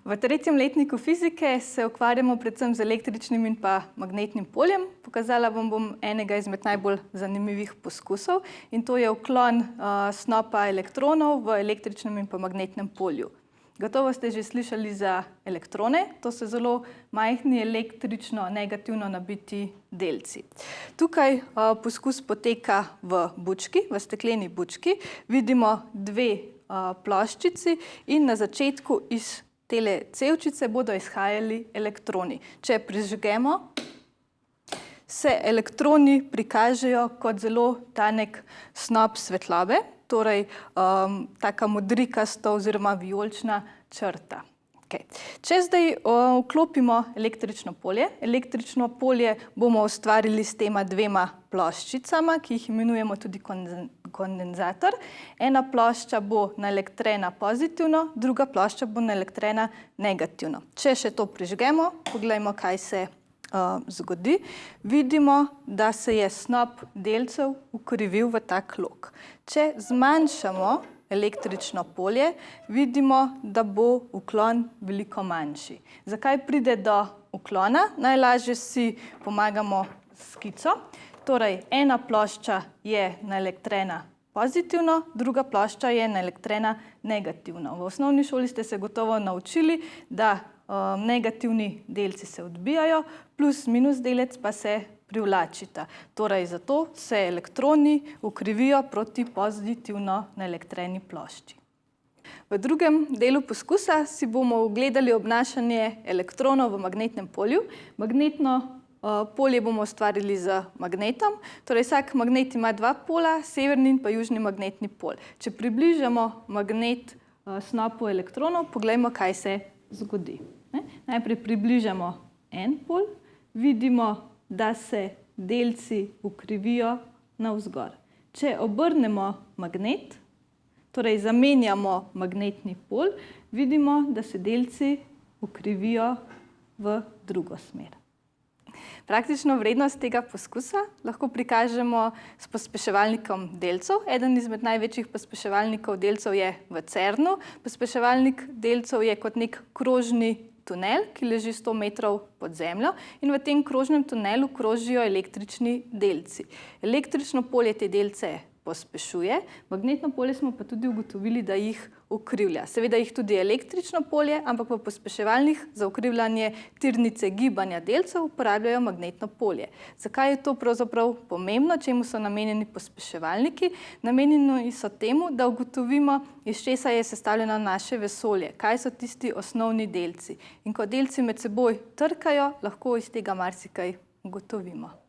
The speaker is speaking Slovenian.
V tretjem letniku fizike se ukvarjamo predvsem z električnim in pa magnetnim poljem. Pokazala vam bom enega izmed najbolj zanimivih poskusov in to je vklon snopa elektronov v električnem in pa magnetnem polju. Gotovo ste že slišali za elektrone, to so zelo majhni električno negativno nabiti delci. Tukaj poskus poteka v bučki, v stekleni bučki. Vidimo dve ploščici in na začetku iz tele cevčice bodo izhajali elektroni. Če prižgemo, se elektroni prikažejo kot zelo tanek snop svetlobe, torej taka modrikasta oziroma vijolična črta. Če zdaj vklopimo električno polje bomo ustvarili s tema dvema ploščicama, ki jih imenujemo tudi kondenzator. Ena plošča bo naelektrena pozitivno, druga plošča bo naelektrena negativno. Če še to prižgemo, poglejmo, kaj se zgodi. Vidimo, da se je snop delcev ukrivil v tak lok. Če zmanjšamo električno polje, vidimo, da bo uklon veliko manjši. Zakaj pride do uklona? Najlažje si pomagamo s skico. Torej, ena plošča je naelektrena pozitivno, druga plošča je naelektrena negativno. V osnovni šoli ste se gotovo naučili, da negativni delci se odbijajo, plus minus delec pa se privlačita. Torej, zato se elektroni ukrivijo proti pozitivno naelektreni plošči. V drugem delu poskusa si bomo ogledali obnašanje elektronov v magnetnem polju. Magnetno polje bomo ustvarili z magnetom. Torej, vsak magnet ima dva pola, severni in pa južni magnetni pol. Če približamo magnet snopu elektronov, poglejmo, kaj se zgodi. Najprej približamo en pol, vidimo, da se delci ukrivijo navzgor. Če obrnemo magnet, torej zamenjamo magnetni pol, vidimo, da se delci ukrivijo v drugo smer. Praktično vrednost tega poskusa lahko prikažemo s pospeševalnikom delcev. Eden izmed največjih pospeševalnikov delcev je v CERN-u. Pospeševalnik delcev je kot nek krožni tunel, ki leži 100 metrov pod zemljo in v tem krožnem tunelu krožijo električni delci. Električno polje te delce pospešuje, magnetno polje smo pa tudi ugotovili, da jih ukrivlja. Seveda jih tudi električno polje, ampak v pospeševalnih za ukrivljanje tirnice gibanja delcev uporabljajo magnetno polje. Zakaj je to pravzaprav pomembno, čemu so namenjeni pospeševalniki? Namenjeni so temu, da ugotovimo, iz česa je sestavljeno naše vesolje, kaj so tisti osnovni delci. In ko delci med seboj trkajo, lahko iz tega marsikaj ugotovimo.